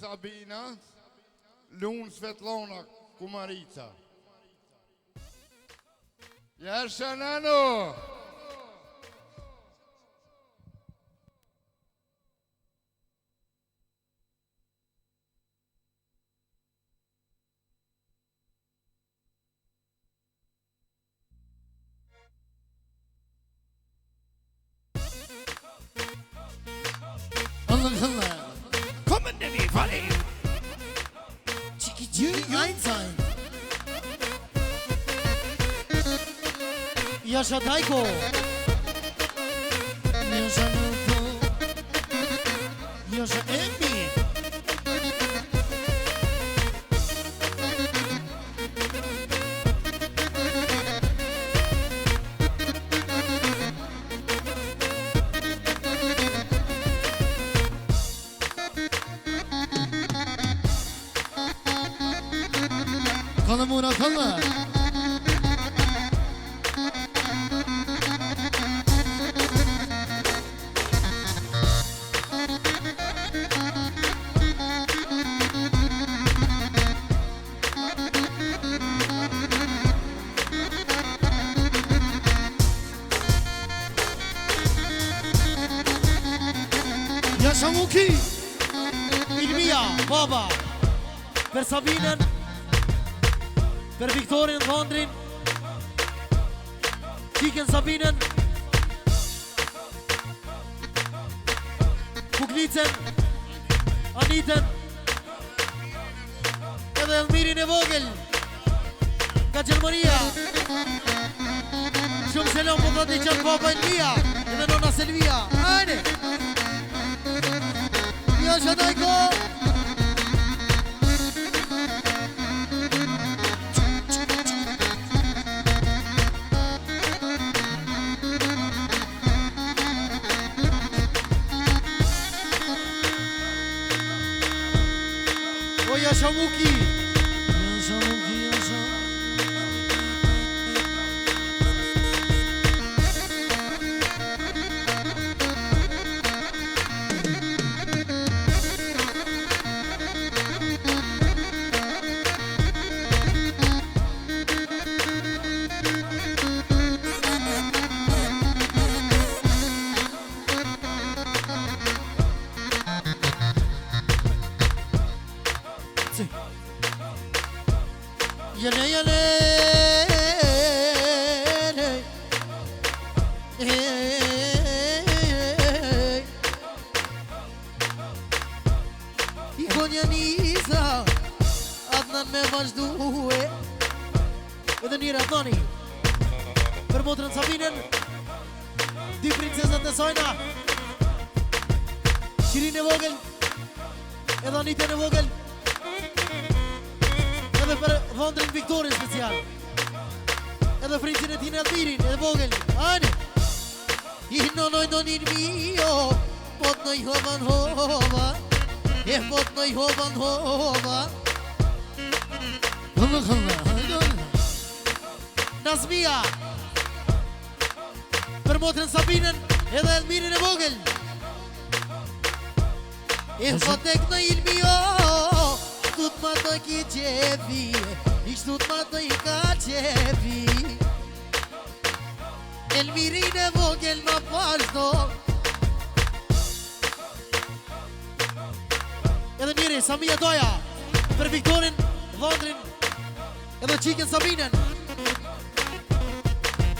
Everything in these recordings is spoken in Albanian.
Sabina, Lun Svetlana Kumarica. Jasha Nano! Kommen in die Falle. Chiki chiki einstein. Jasha Daiko. Jasha Nuto. Jasha Emmi. Kanımına kanı. Yaşa Muki. İlmiya, baba. Per Sabinen. Per Viktorin Vondrin, Qiken Sabinen, Kuklicen, Aniten, edhe Elmirin e vogël nga Gjermania. Shumë selam po thot i qatë papa Elmia edhe nona Selvia. Hajde! Jasha Daiko! Jasha Muki. Jasha Muki, Jasha. Yale yale, Ikonja Nisa, Adnan me vazhdue, edhe njëra Adnani, për motrën Sabinen, dy princesat e sajna, Shirin e vogël, edhe Aniten e vogël, edhe për Vondrin Viktorin special, edhe princin e tine Elmirin e vogël. Hajde! I nonoj nonin mio, pot noj hovan hova, e pot noj hovan hova. Nazmia, për motrën Sabinen edhe Elmirin e vogël. E potek noj ilmio, tut ma të ki qefi, ish tut ma të i ka qefi. Elmirin e vogël ma pashto. Edhe njëri, Samia Doja, për Viktorin, Vondrin, edhe Qiken Sabinen.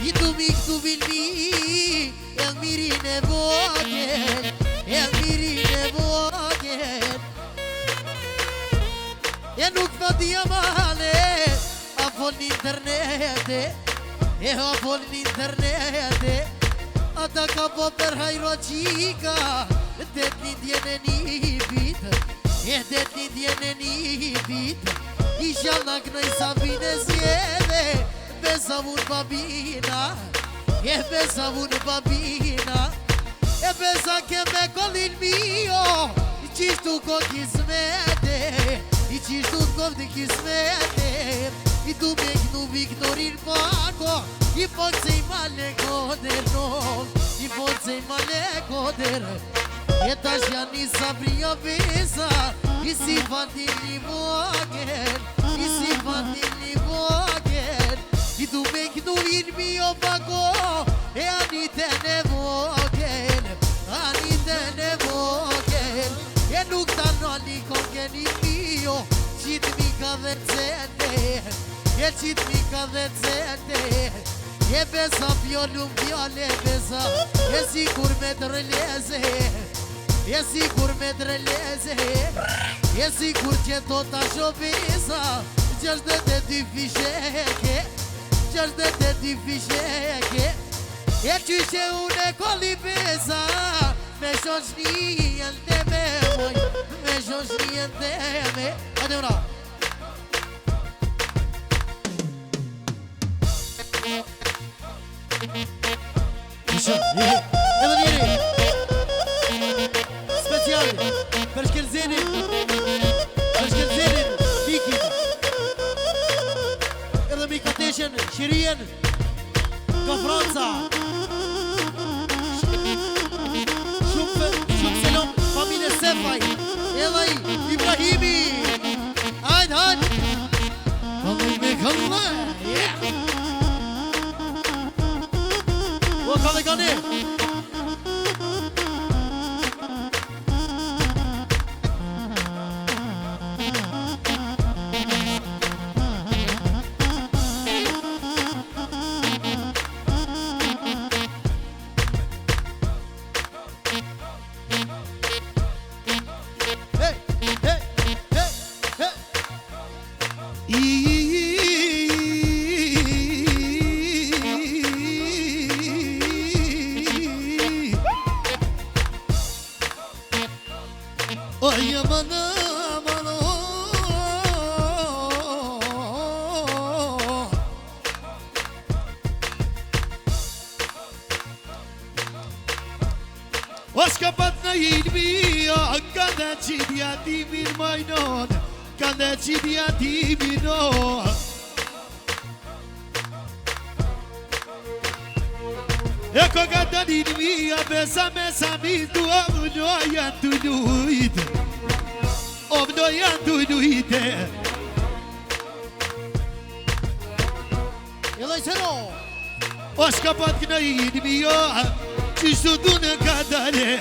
I tu mi këtu vilmi, Elmirin e vogël, Elmirin e vogël. E nuk më dhja male, a fol në internete, e a fol në internete. Ata ka po për hajro qika, det lindjen e një vit, e det lindjen e një vit. Isha në knoj Sabine zjede, besa vun babina, e besa vun babina. E besa ke me kollin mio, qishtu ko kismete, i qishtu t'kov të kismete. I tu me kënu Viktorin pako, i pok se i male koder nom, i pok se i male koder. E tash janë një Sabria besa, I si fatili vogel, i si fatili vogel. I du me këtu irmi o bako, e anite në vogel, anite në vogel. E nuk ta noli kongeni mio, qitë mi ka dhe cete, e qitë mi ka dhe cete. E besa pjollum pjolle besa, e sigur me dreleze, e sigur me dreleze, e sigur që do ta shobesa, 62 fisheke, 62 fisheke. E qyshe une kolli besa, me shoshnien të me moj, me shoshnien të me. Hajde ura. Edhe njeri speciali për shkelzenin Vikit. Edhe mi kateshen Shirien ka Franca. Shumë selam familje Sefaj. Edhe i Ibrahimi. Hajde, hajde. Këllë me këllë. O këllë gane. O scappat në ilmia, ka dhe qidja ti mirë majnon, ka dhe qidja ti minon. E ko ka të ilmia, besa me samit, du avdo janë të lujte, avdo janë të lujte. Edhe i seno. O scappat në ilmia, qishtu du në kadale.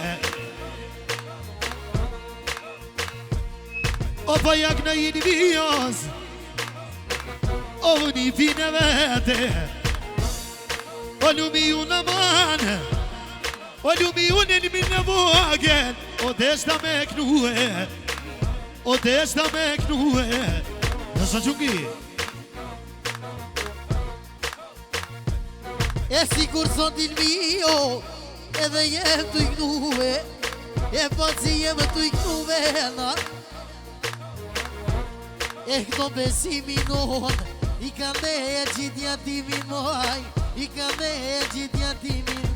O pa jak në jini vijos, o një fine vete. O lumi unë në manë, o lumi unë në minë në vogel. O deshta me knue, o deshta me knue. Nësa qungi. E sigur sot il mio, edhe jem të iknuve, e pa që jem të iknuve na. E këto besimi non, i kanë e gjithja timin moj, i kanë e gjithja timin.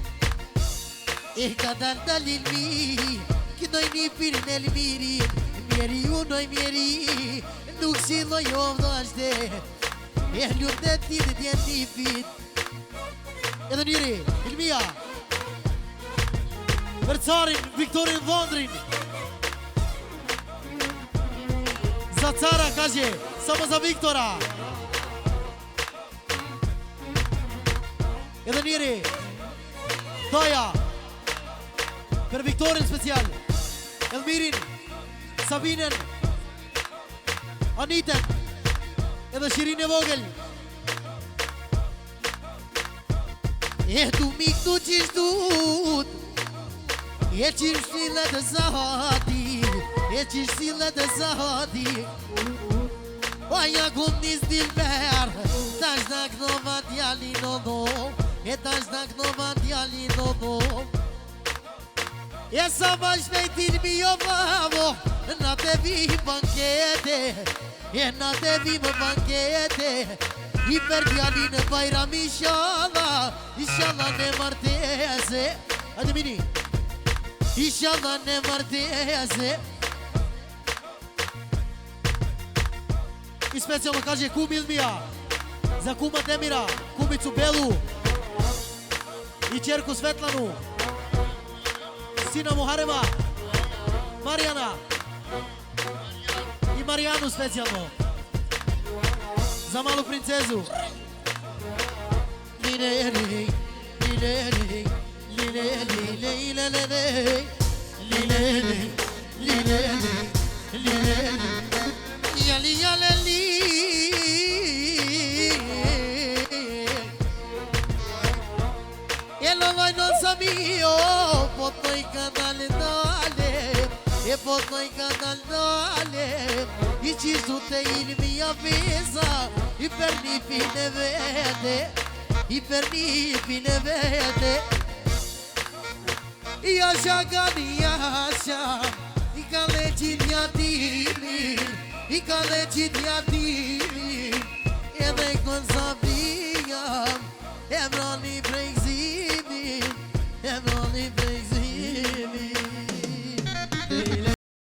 E ka dalë dalin mi, këtoj një pirin e lmirin, mjeri unoj mjeri, nuk si lo jo vdashte, e lumë dhe ti dhe tjenë një pit. Edhe njëri, Ilmia, për carin Viktorin Vondrin, za cara kaže, samo za Viktora. Edhe njëri, Doja, për Viktorin special, Elmirin, Sabinen, Aniten, edhe Shirin e vogël. E du mi këtu qishtut, e qishtillet e zahati, e qishtillet e zahati. O ja kum nis dilber, tash da knova djali no do, e tash da knova djali no do. E sa ma shpejtin mi jo vavo, na te vim bankete, e na te vim bankete. I për djalin e bajram inshallah, inshallah ne martese. Hajde mini. Inshallah ne martese. I specijalno kaže Kumi Ilmija, za kuma Demira, kumicu Belu i čerku Svetlanu, sina Muharema, Marijana. Marianu specijalno. Za malu princezu. Lilelej, lilelej, lilelej, lilelej, lilelej, lilelej, lilelej, jali jaleli. E loloj non samio, po toj kanal dale, e po toj kanal dale, I qizu te ilmi avisa, I per një pine vete, I per një pine vete. Jasha gani jasha, I ka leqit jatimin, I ka leqit jatimin, edhe kon sa vijam, e mroni prej